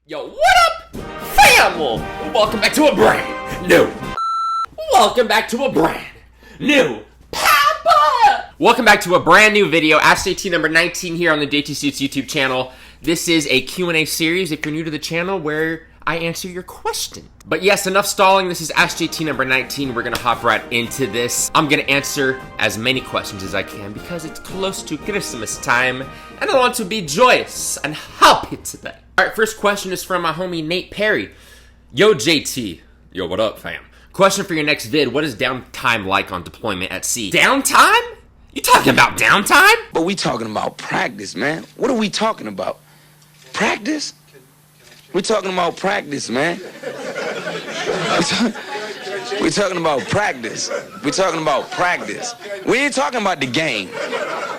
Yo, what up, family? Welcome back to a brand new. Welcome back to a brand new video. AskJT number 19 here on the JTsuits YouTube channel. This is a Q&A series, if you're new to the channel, where I answer your question. But yes, enough stalling. This is AskJT number 19. We're gonna hop right into this. I'm gonna answer as many questions as I can because it's close to Christmas time, and I want to be joyous and happy today. All right, first question is from my homie Nate Perry. Yo, JT. Yo, what up, fam? Question for your next vid. What is downtime like on deployment at sea? Downtime? You talking about downtime? But we talking about practice, man. What are we talking about? Practice? We're talking about practice, man. We're talking about practice. We're talking about practice. We ain't talking about the game.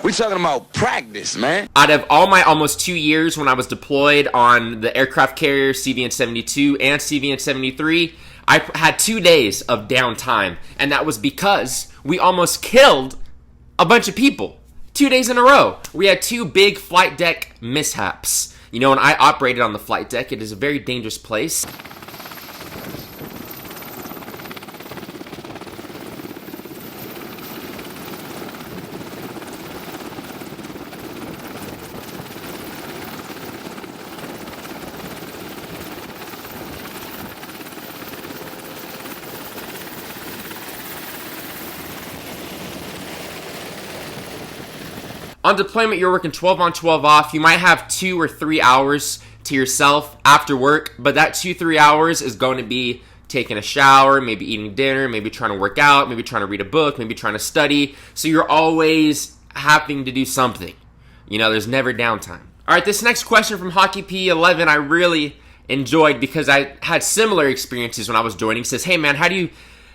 We're talking about practice, man. Out of all my almost 2 years when I was deployed on the aircraft carrier CVN-72 and CVN-73, I had 2 days of downtime, and that was because we almost killed a bunch of people. 2 days in a row. We had 2 big flight deck mishaps. You know, when I operated on the flight deck, it is a very dangerous place. On deployment, you're working 12 on, 12 off. You might have 2 or 3 hours to yourself after work, but that 2-3 hours is going to be taking a shower, maybe eating dinner, maybe trying to work out, maybe trying to read a book, maybe trying to study. So you're always having to do something. You know, there's never downtime. All right, this next question from Hockey P11 I really enjoyed because I had similar experiences when I was joining. It says, hey man, how do you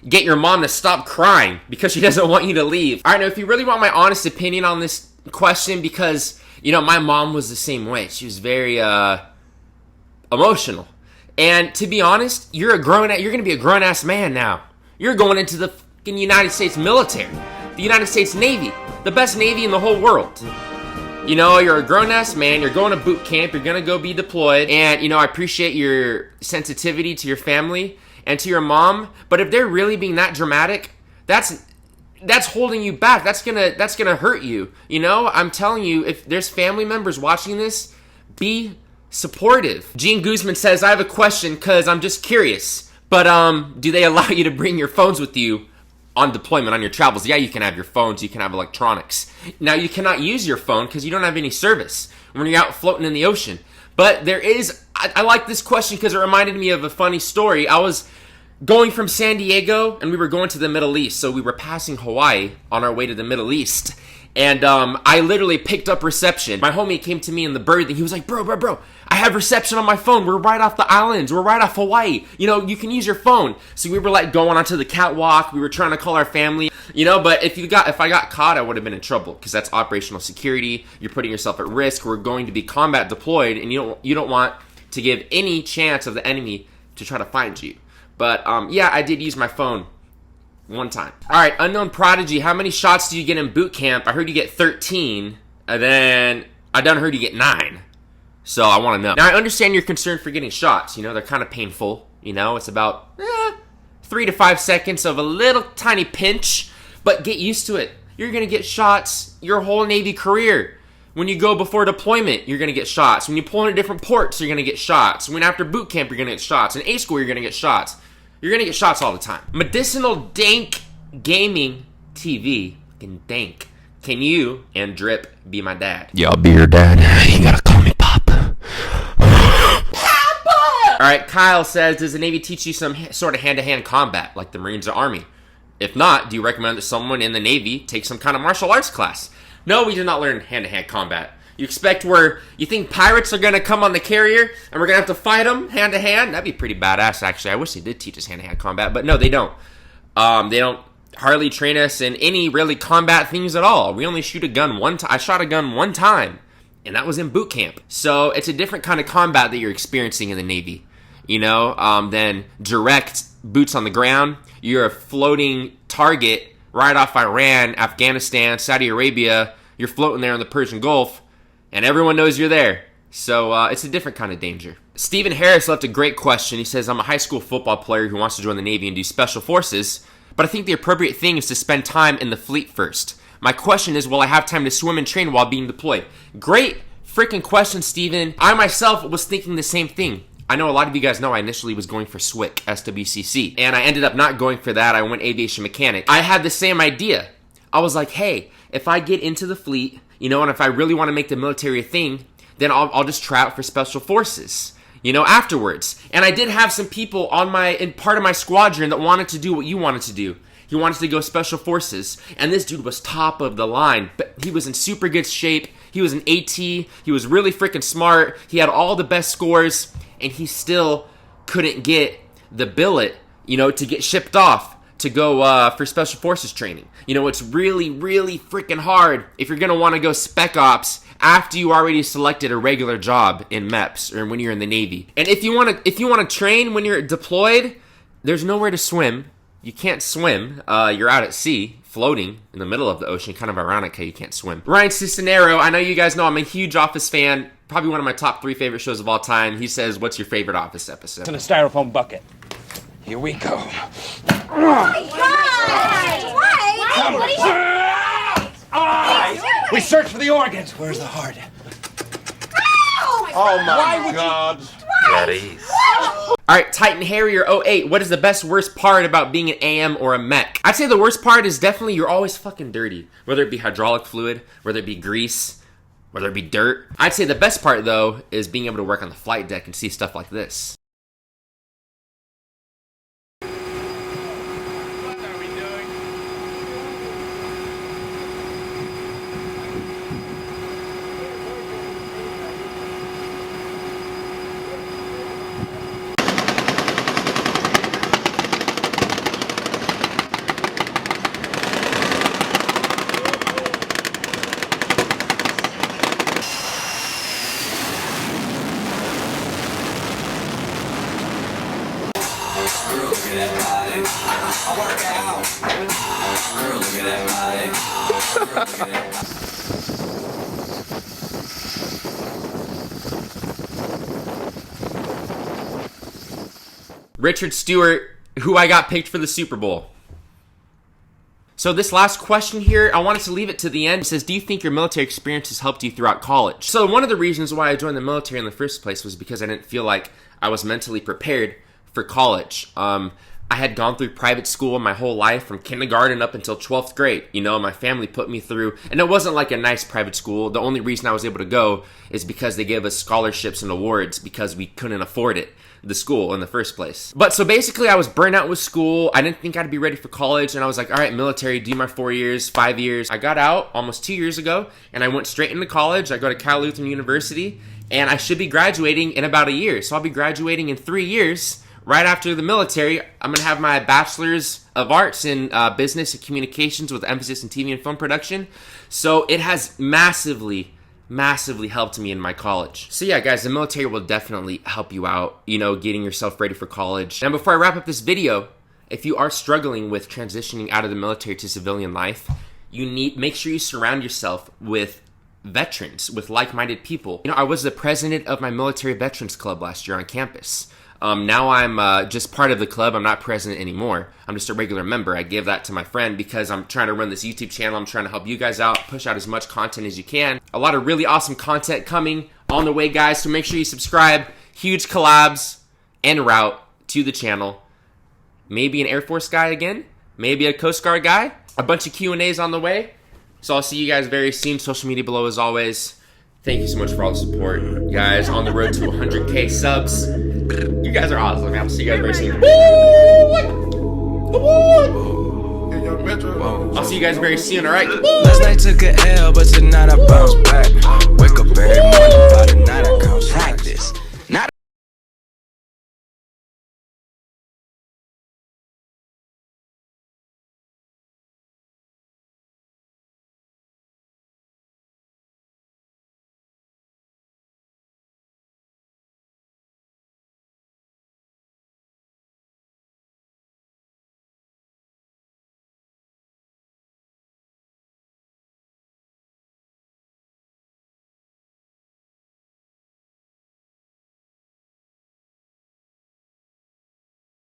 get your mom to stop crying because she doesn't want you to leave? All right, now if you really want my honest opinion on this question, because you know my mom was the same way. She was very emotional, and to be honest, you're gonna be a grown-ass man now. You're going into the fucking United States military, the United States Navy, the best Navy in the whole world. You know, you're a grown-ass man, you're going to boot camp, you're gonna go be deployed, and you know, I appreciate your sensitivity to your family and to your mom, but if they're really being that dramatic, that's holding you back. That's gonna hurt you. You know, I'm telling you, if there's family members watching this, be supportive. Gene Guzman says, I have a question because I'm just curious, but do they allow you to bring your phones with you on deployment, on your travels? Yeah, you can have your phones, you can have electronics. Now, you cannot use your phone because you don't have any service when you're out floating in the ocean. But there is, I like this question because it reminded me of a funny story. I was going from San Diego, and we were going to the Middle East, so we were passing Hawaii on our way to the Middle East, and I literally picked up reception. My homie came to me in the bird thing. He was like, bro, I have reception on my phone. We're right off the islands. We're right off Hawaii. You know, you can use your phone. So we were like going onto the catwalk. We were trying to call our family, you know, but if I got caught, I would have been in trouble because that's operational security. You're putting yourself at risk. We're going to be combat deployed, and you don't want to give any chance of the enemy to try to find you. But, yeah, I did use my phone one time. All right, Unknown Prodigy, how many shots do you get in boot camp? I heard you get 13, and then I done heard you get 9. So I want to know. Now, I understand your concern for getting shots. You know, they're kind of painful. You know, it's about 3 to 5 seconds of a little tiny pinch, but get used to it. You're going to get shots your whole Navy career. When you go before deployment, you're going to get shots. When you pull into different ports, you're going to get shots. When after boot camp, you're going to get shots. In A school, you're going to get shots. You're going to get shots all the time. Medicinal Dank Gaming TV. Fucking dank. Can you and Drip be my dad? Yeah, I'll be your dad. You gotta call me Papa. Papa! Alright, Kyle says, does the Navy teach you some sort of hand-to-hand combat like the Marines or Army? If not, do you recommend that someone in the Navy take some kind of martial arts class? No, we do not learn hand-to-hand combat. You expect where you think pirates are going to come on the carrier and we're going to have to fight them hand-to-hand? That'd be pretty badass, actually. I wish they did teach us hand-to-hand combat, but no, they don't. They don't hardly train us in any really combat things at all. We only shoot a gun one time. I shot a gun one time, and that was in boot camp. So it's a different kind of combat that you're experiencing in the Navy, you know, than direct boots on the ground. You're a floating target right off Iran, Afghanistan, Saudi Arabia. You're floating there in the Persian Gulf, and everyone knows you're there. So it's a different kind of danger. Stephen Harris left a great question. He says, I'm a high school football player who wants to join the Navy and do special forces, but I think the appropriate thing is to spend time in the fleet first. My question is, will I have time to swim and train while being deployed? Great freaking question, Stephen. I myself was thinking the same thing. I know a lot of you guys know I initially was going for SWCC, SWCC, and I ended up not going for that. I went aviation mechanic. I had the same idea. I was like, hey, if I get into the fleet, you know, and if I really want to make the military a thing, then I'll just try out for special forces, you know, afterwards. And I did have some people in part of my squadron that wanted to do what you wanted to do. He wanted to go special forces, and this dude was top of the line, but he was in super good shape. He was an AT. He was really freaking smart. He had all the best scores, and he still couldn't get the billet, you know, to get shipped off to go for special forces training. You know, it's really, really freaking hard if you're going to want to go Spec Ops after you already selected a regular job in Meps or when you're in the Navy. And if you want to train when you're deployed, there's nowhere to swim. You can't swim. You're out at sea, floating in the middle of the ocean. Kind of ironic how you can't swim. Ryan Cicinero, I know you guys know I'm a huge Office fan. Probably one of my top 3 favorite shows of all time. He says, what's your favorite Office episode? In a styrofoam bucket. Here we go. Why? We search for the organs. Where's the heart? Oh my God. Daddies. Alright, Titan Harrier 08, what is the best worst part about being an AM or a mech? I'd say the worst part is definitely you're always fucking dirty. Whether it be hydraulic fluid, whether it be grease, whether it be dirt. I'd say the best part though is being able to work on the flight deck and see stuff like this. Richard Stewart, who I got picked for the Super Bowl. So this last question here, I wanted to leave it to the end. It says, do you think your military experience has helped you throughout college? So one of the reasons why I joined the military in the first place was because I didn't feel like I was mentally prepared for college. I had gone through private school my whole life from kindergarten up until 12th grade. You know, my family put me through, and it wasn't like a nice private school. The only reason I was able to go is because they gave us scholarships and awards because we couldn't afford it, the school in the first place. But so basically I was burnt out with school. I didn't think I'd be ready for college, and I was like, all right, military, do my 4 years, 5 years. I got out almost 2 years ago, and I went straight into college. I go to Cal Lutheran University, and I should be graduating in about a year. So I'll be graduating in 3 years. Right after the military, I'm going to have my Bachelor's of Arts in Business and Communications with emphasis in TV and film production. So it has massively helped me in my college. So yeah, guys, the military will definitely help you out, you know, getting yourself ready for college. And before I wrap up this video, if you are struggling with transitioning out of the military to civilian life, make sure you surround yourself with veterans, with like-minded people. You know, I was the president of my military veterans club last year on campus. Now I'm just part of the club. I'm not president anymore. I'm just a regular member. I gave that to my friend because I'm trying to run this YouTube channel. I'm trying to help you guys out, push out as much content as you can. A lot of really awesome content coming on the way, guys, so make sure you subscribe. Huge collabs en route to the channel. Maybe an Air Force guy again. Maybe a Coast Guard guy. A bunch of Q&As on the way. So I'll see you guys very soon. Social media below as always. Thank you so much for all the support. Guys, on the road to 100K subs. You guys are awesome. I'll see you guys very soon. I'll see you guys very soon, alright? Last night took a L, but tonight I bounce back. Wake up every morning, by the night I come practice.